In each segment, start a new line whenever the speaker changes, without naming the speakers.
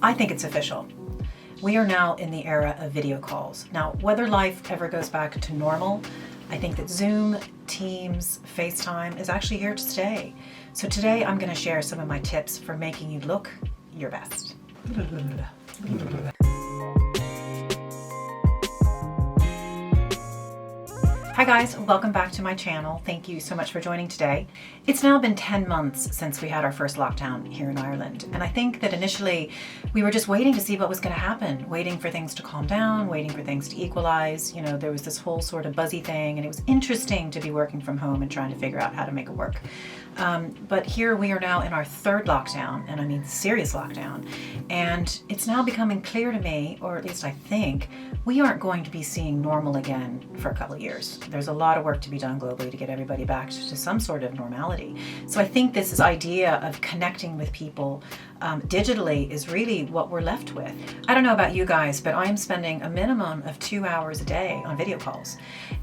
I think it's official. We are now in the era of video calls. Now, whether life ever goes back to normal, I think that Zoom, Teams, FaceTime is actually here to stay. So today I'm going to share some of my tips for making you look your best. Hi guys, welcome back to my channel. Thank you so much for joining today. It's now been 10 months since we had our first lockdown here in Ireland, and I think that initially we were just waiting to see what was going to happen, waiting for things to calm down, waiting for things to equalize. You know, there was this whole sort of buzzy thing, and it was interesting to be working from home and trying to figure out how to make it work. But here we are now in our third lockdown, and I mean serious lockdown, and it's now becoming clear to me, or at least I think, we aren't going to be seeing normal again for a couple of years. There's a lot of work to be done globally to get everybody back to some sort of normality. So I think this idea of connecting with people digitally is really what we're left with. I don't know about you guys, but I'm spending a minimum of 2 hours a day on video calls.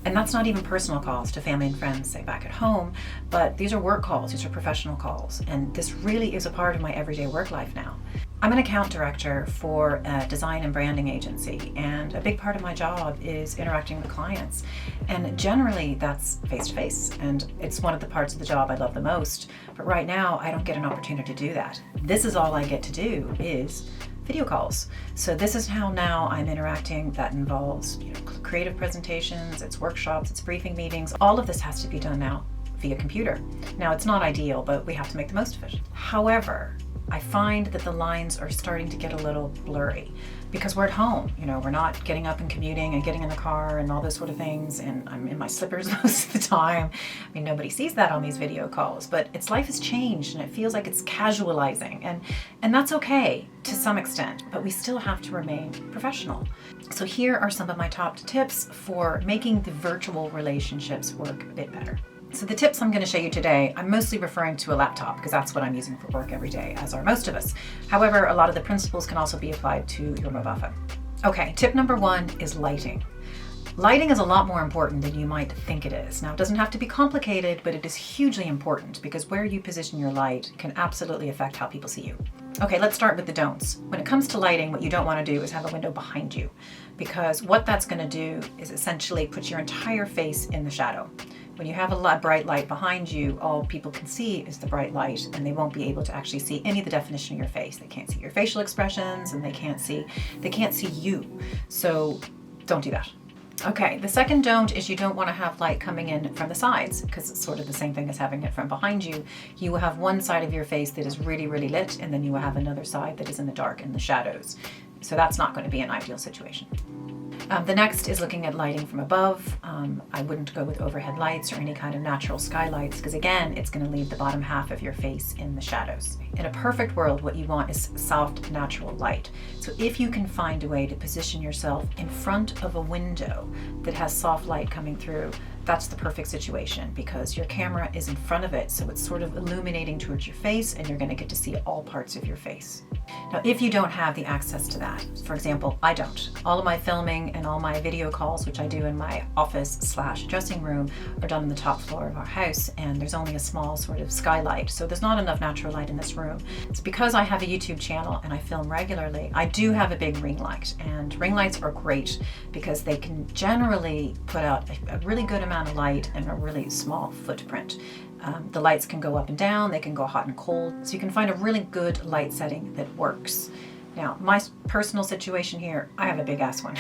And that's not even personal calls to family and friends, say back at home, but these are work calls, these are professional calls. And this really is a part of my everyday work life now. I'm an account director for a design and branding agency, and a big part of my job is interacting with clients. And generally that's face-to-face, and it's one of the parts of the job I love the most. But right now I don't get an opportunity to do that. This is all I get to do is video calls. So this is how now I'm interacting. That involves, creative presentations, it's workshops, it's briefing meetings. All of this has to be done now via computer. Now it's not ideal, but we have to make the most of it. However, I find that the lines are starting to get a little blurry because we're at home. We're not getting up and commuting and getting in the car and all those sort of things, and I'm in my slippers most of the time. I mean, nobody sees that on these video calls, but life has changed and it feels like it's casualizing, and that's okay to some extent, but we still have to remain professional. So here are some of my top tips for making the virtual relationships work a bit better. So the tips I'm going to show you today, I'm mostly referring to a laptop because that's what I'm using for work every day, as are most of us. However, a lot of the principles can also be applied to your mobile phone. Okay, tip number one is lighting. Lighting is a lot more important than you might think it is. Now, it doesn't have to be complicated, but it is hugely important because where you position your light can absolutely affect how people see you. Okay, let's start with the don'ts. When it comes to lighting, what you don't want to do is have a window behind you, because what that's going to do is essentially put your entire face in the shadow. When you have a bright light behind you, all people can see is the bright light, and they won't be able to actually see any of the definition of your face. They can't see your facial expressions, and they can't see you. So don't do that. Okay, the second don't is you don't want to have light coming in from the sides, because it's sort of the same thing as having it from behind you. You will have one side of your face that is really, really lit, and then you will have another side that is in the dark, in the shadows. So that's not going to be an ideal situation. The next is looking at lighting from above. I wouldn't go with overhead lights or any kind of natural skylights because, again, it's going to leave the bottom half of your face in the shadows. In a perfect world, what you want is soft, natural light. So if you can find a way to position yourself in front of a window that has soft light coming through, that's the perfect situation because your camera is in front of it, so it's sort of illuminating towards your face, and you're going to get to see all parts of your face. Now, if you don't have the access to that, for example, I don't. All of my filming and all my video calls, which I do in my office/dressing room, are done on the top floor of our house, and there's only a small sort of skylight, so there's not enough natural light in this room. It's because I have a YouTube channel and I film regularly. I do have a big ring light, and ring lights are great because they can generally put out a really good amount of light in a really small footprint. The lights can go up and down, they can go hot and cold, so you can find a really good light setting that works. Now, my personal situation here, I have a big ass one.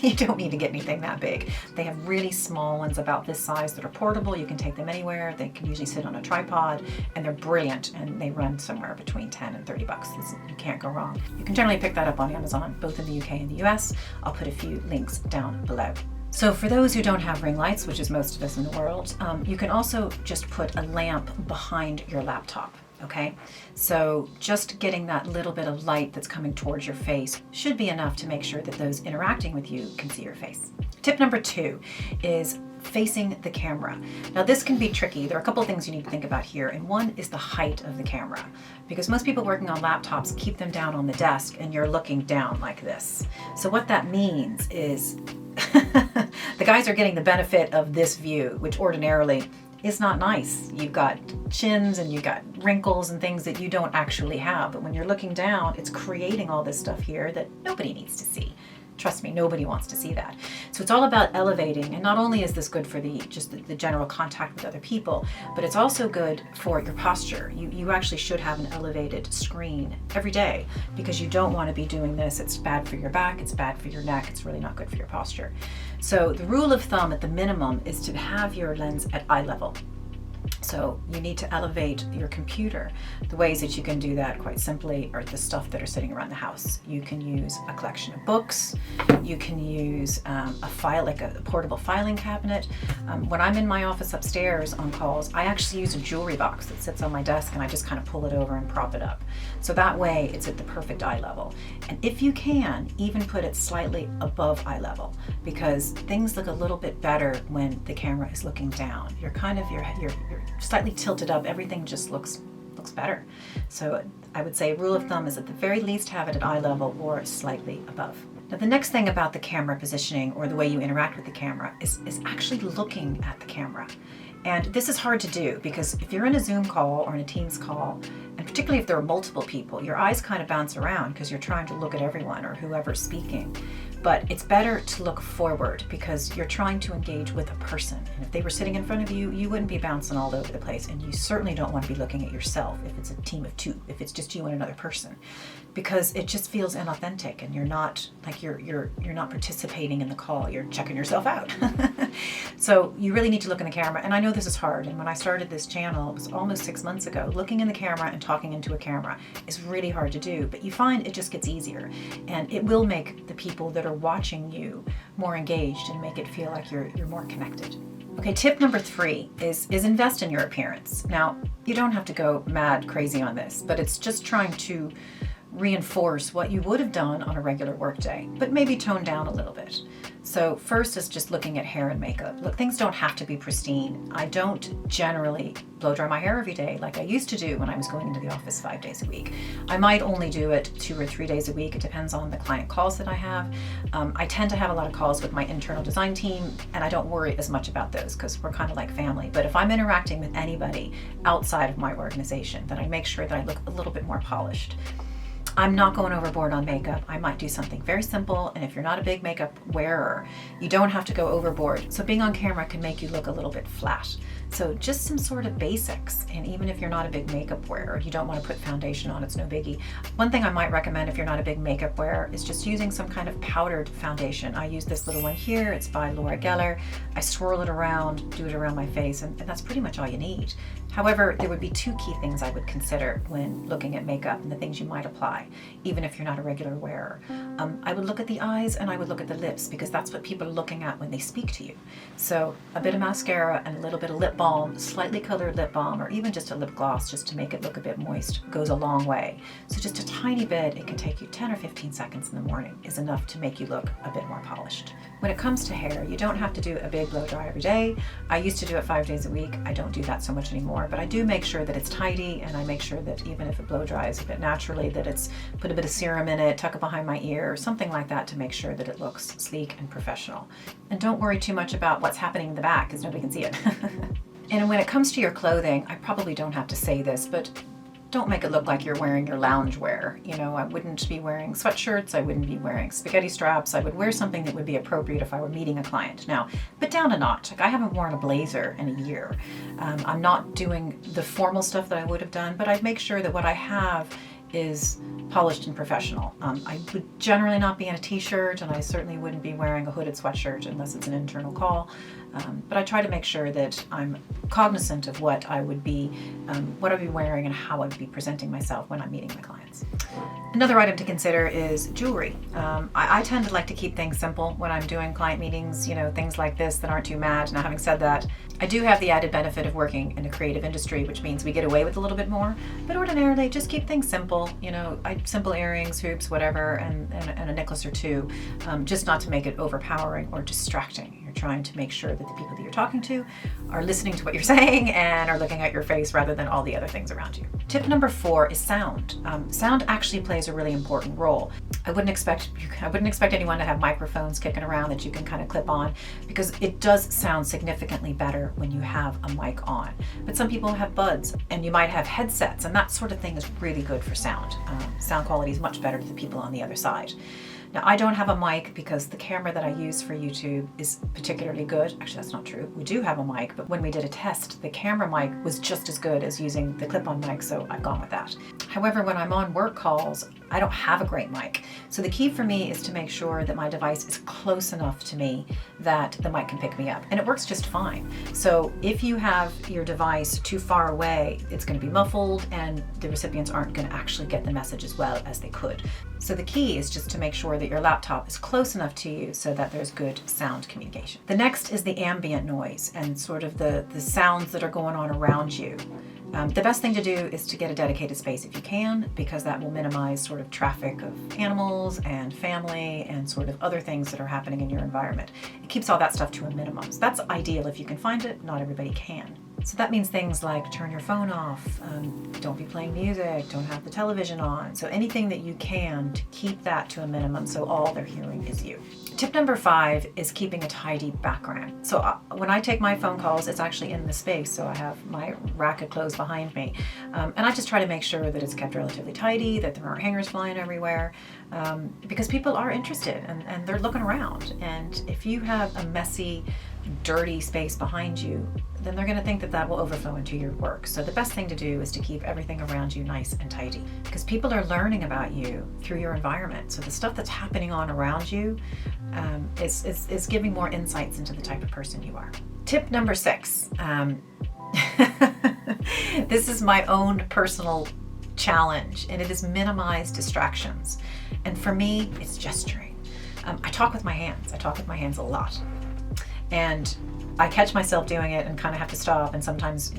You don't need to get anything that big. They have really small ones about this size that are portable. You can take them anywhere. They can usually sit on a tripod, and they're brilliant, and they run somewhere between 10 and 30 bucks. You can't go wrong. You can generally pick that up on Amazon, both in the UK and the US. I'll put a few links down below. So for those who don't have ring lights, which is most of us in the world, you can also just put a lamp behind your laptop. Okay, so just getting that little bit of light that's coming towards your face should be enough to make sure that those interacting with you can see your face. Tip number 2 is facing the camera. Now this can be tricky. There are a couple of things you need to think about here, and one is the height of the camera, because most people working on laptops keep them down on the desk and you're looking down like this. So what that means is the guys are getting the benefit of this view, which ordinarily is not nice. You've got chins and you've got wrinkles and things that you don't actually have. But when you're looking down, it's creating all this stuff here that nobody needs to see. Trust me, nobody wants to see that. So it's all about elevating, and not only is this good for the general contact with other people, but it's also good for your posture. You actually should have an elevated screen every day, because you don't want to be doing this. It's bad for your back, it's bad for your neck, it's really not good for your posture. So the rule of thumb at the minimum is to have your lens at eye level. So you need to elevate your computer. The ways that you can do that quite simply are the stuff that are sitting around the house. You can use a collection of books. You can use a file, like a portable filing cabinet. When I'm in my office upstairs on calls, I actually use a jewelry box that sits on my desk, and I just kind of pull it over and prop it up. So that way it's at the perfect eye level. And if you can, even put it slightly above eye level, because things look a little bit better when the camera is looking down. You're slightly tilted up, everything just looks better. So I would say rule of thumb is at the very least have it at eye level or slightly above. Now the next thing about the camera positioning, or the way you interact with the camera, is actually looking at the camera. And this is hard to do, because if you're in a Zoom call or in a Teams call, and particularly if there are multiple people, your eyes kind of bounce around because you're trying to look at everyone or whoever's speaking. But it's better to look forward, because you're trying to engage with a person. And if they were sitting in front of you, you wouldn't be bouncing all over the place. And you certainly don't want to be looking at yourself if it's a team of two, if it's just you and another person, because it just feels inauthentic, and you're not not participating in the call. You're checking yourself out. So you really need to look in the camera. And I know this is hard. And when I started this channel, it was almost 6 months ago, looking in the camera and talking into a camera is really hard to do, but you find it just gets easier, and it will make the people that are watching you more engaged and make it feel like you're more connected. Okay, tip number 3 is invest in your appearance. Now, you don't have to go mad crazy on this, but it's just trying to reinforce what you would have done on a regular workday, but maybe tone down a little bit. So first is just looking at hair and makeup. Look, things don't have to be pristine. I don't generally blow dry my hair every day like I used to do when I was going into the office 5 days a week. I might only do it 2 or 3 days a week. It depends on the client calls that I have. I tend to have a lot of calls with my internal design team, and I don't worry as much about those because we're kind of like family. But if I'm interacting with anybody outside of my organization, then I make sure that I look a little bit more polished. I'm not going overboard on makeup. I might do something very simple, and if you're not a big makeup wearer, you don't have to go overboard. So being on camera can make you look a little bit flat. So just some sort of basics, and even if you're not a big makeup wearer, you don't want to put foundation on, it's no biggie. One thing I might recommend if you're not a big makeup wearer is just using some kind of powdered foundation. I use this little one here, it's by Gellar. I swirl it around, do it around my face, and that's pretty much all you need. However, there would be 2 key things I would consider when looking at makeup and the things you might apply, even if you're not a regular wearer. I would look at the eyes and I would look at the lips, because that's what people are looking at when they speak to you. So a bit of mascara and a little bit of lip balm, slightly colored lip balm, or even just a lip gloss just to make it look a bit moist goes a long way. So just a tiny bit, it can take you 10 or 15 seconds in the morning, is enough to make you look a bit more polished. When it comes to hair, you don't have to do a big blow dry every day. I used to do it 5 days a week. I don't do that so much anymore, but I do make sure that it's tidy, and I make sure that even if it blow dries a bit naturally, that it's put a bit of serum in it, tuck it behind my ear, or something like that to make sure that it looks sleek and professional. And don't worry too much about what's happening in the back, because nobody can see it. And when it comes to your clothing, I probably don't have to say this, but don't make it look like you're wearing your lounge wear. You know, I wouldn't be wearing sweatshirts, I wouldn't be wearing spaghetti straps. I would wear something that would be appropriate if I were meeting a client. Now, but down a notch. Like, I haven't worn a blazer in a year. I'm not doing the formal stuff that I would have done, but I'd make sure that what I have is polished and professional. I would generally not be in a t-shirt, and I certainly wouldn't be wearing a hooded sweatshirt unless it's an internal call. But I try to make sure that I'm cognizant of what I would be wearing and how I would be presenting myself when I'm meeting my clients. Another item to consider is jewelry. I tend to like to keep things simple when I'm doing client meetings, you know, things like this that aren't too mad. Now, having said that, I do have the added benefit of working in a creative industry, which means we get away with a little bit more, but ordinarily just keep things simple, you know, simple earrings, hoops, whatever, and a necklace or 2, just not to make it overpowering or distracting. You're trying to make sure that the people that you're talking to are listening to what you're saying and are looking at your face rather than all the other things around you. Tip number 4 is sound. Sound actually plays a really important role. I wouldn't expect anyone to have microphones kicking around that you can kind of clip on, because it does sound significantly better when you have a mic on. But some people have buds, and you might have headsets, and that sort of thing is really good for sound. Sound quality is much better to the people on the other side. Now, I don't have a mic because the camera that I use for YouTube is particularly good. Actually, that's not true. We do have a mic, but when we did a test, the camera mic was just as good as using the clip-on mic, so I've gone with that. However, when I'm on work calls, I don't have a great mic. So the key for me is to make sure that my device is close enough to me that the mic can pick me up. And it works just fine. So if you have your device too far away, it's going to be muffled and the recipients aren't going to actually get the message as well as they could. So the key is just to make sure that your laptop is close enough to you so that there's good sound communication. The next is the ambient noise and sort of the sounds that are going on around you. The best thing to do is to get a dedicated space if you can, because that will minimize sort of traffic of animals and family and sort of other things that are happening in your environment. It keeps all that stuff to a minimum. So that's ideal if you can find it. Not everybody can. So that means things like turn your phone off, don't be playing music, don't have the television on. So anything that you can to keep that to a minimum so all they're hearing is you. Tip number 5 is keeping a tidy background. So when I take my phone calls, it's actually in the space. So I have my rack of clothes behind me. And I just try to make sure that it's kept relatively tidy, that there aren't hangers flying everywhere, because people are interested and they're looking around. And if you have a messy, dirty space behind you, then they're going to think that that will overflow into your work. So the best thing to do is to keep everything around you nice and tidy, because people are learning about you through your environment. So the stuff that's happening on around you is giving more insights into the type of person you are. Tip number 6. This is my own personal challenge, and it is minimize distractions. And for me, it's gesturing. I talk with my hands. I talk with my hands a lot. And I catch myself doing it and kind of have to stop and sometimes,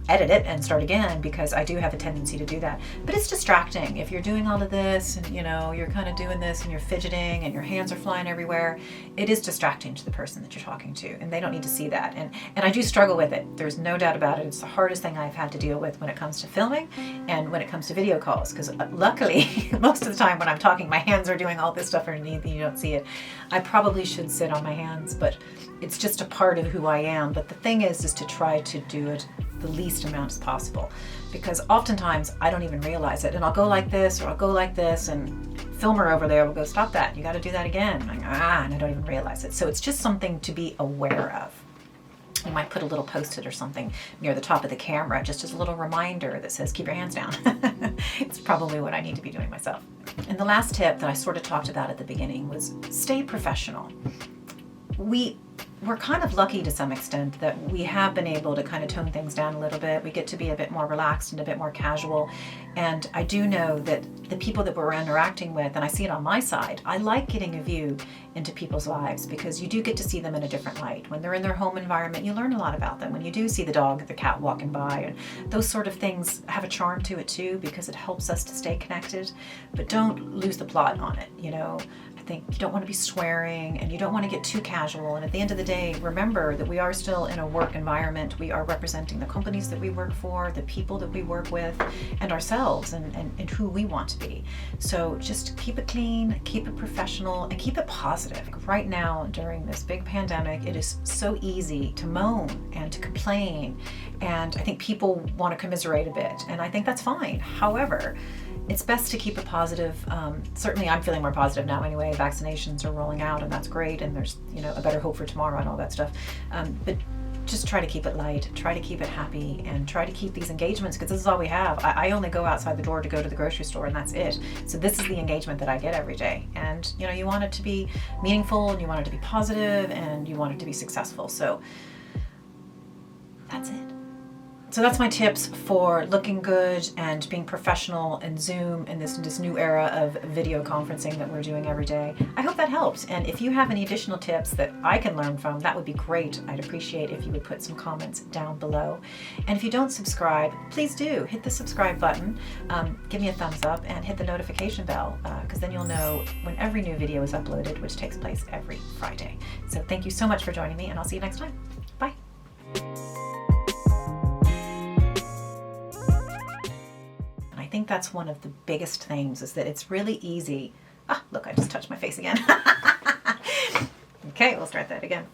edit it and start again, because I do have a tendency to do that. But it's distracting. If you're doing all of this and, you're kind of doing this and you're fidgeting and your hands are flying everywhere, it is distracting to the person that you're talking to, and they don't need to see that. And I do struggle with it. There's no doubt about it. It's the hardest thing I've had to deal with when it comes to filming and when it comes to video calls, because luckily, most of the time when I'm talking, my hands are doing all this stuff underneath and you don't see it. I probably should sit on my hands, but it's just a part of who I am. But the thing is to try to do it the least amount as possible, because oftentimes I don't even realize it, and I'll go like this or I'll go like this, and filmer over there will go, stop that, you got to do that again. I'm like, and I don't even realize it. So it's just something to be aware of. You might put a little post-it or something near the top of the camera, just as a little reminder that says, keep your hands down. It's probably what I need to be doing myself. And the last tip that I sort of talked about at the beginning was stay professional. We're kind of lucky to some extent that we have been able to kind of tone things down a little bit. We get to be a bit more relaxed and a bit more casual. And I do know that the people that we're interacting with, and I see it on my side, I like getting a view into people's lives, because you do get to see them in a different light. When they're in their home environment, you learn a lot about them. When you do see the dog, the cat walking by, and those sort of things have a charm to it too, because it helps us to stay connected. But don't lose the plot on it, I think you don't want to be swearing and you don't want to get too casual. And at the end of the day, remember that we are still in a work environment. We are representing the companies that we work for, the people that we work with, and ourselves and who we want to be. So just keep it clean, keep it professional, and keep it positive. Right now, during this big pandemic, it is so easy to moan and to complain. And I think people want to commiserate a bit, and I think that's fine. However, it's best to keep it positive. Certainly I'm feeling more positive now anyway. Vaccinations are rolling out, and that's great, and there's a better hope for tomorrow and all that stuff. But just try to keep it light, try to keep it happy, and try to keep these engagements, because this is all we have. I only go outside the door to go to the grocery store, and that's it. So this is the engagement that I get every day. And you want it to be meaningful, and you want it to be positive, and you want it to be successful. So that's it. So that's my tips for looking good and being professional in Zoom in this new era of video conferencing that we're doing every day. I hope that helped. And if you have any additional tips that I can learn from, that would be great. I'd appreciate if you would put some comments down below. And if you don't subscribe, please do hit the subscribe button, give me a thumbs up, and hit the notification bell, because then you'll know when every new video is uploaded, which takes place every Friday. So thank you so much for joining me, and I'll see you next time. Bye. I think that's one of the biggest things, is that it's really easy. Ah, look, I just touched my face again. Okay, we'll start that again.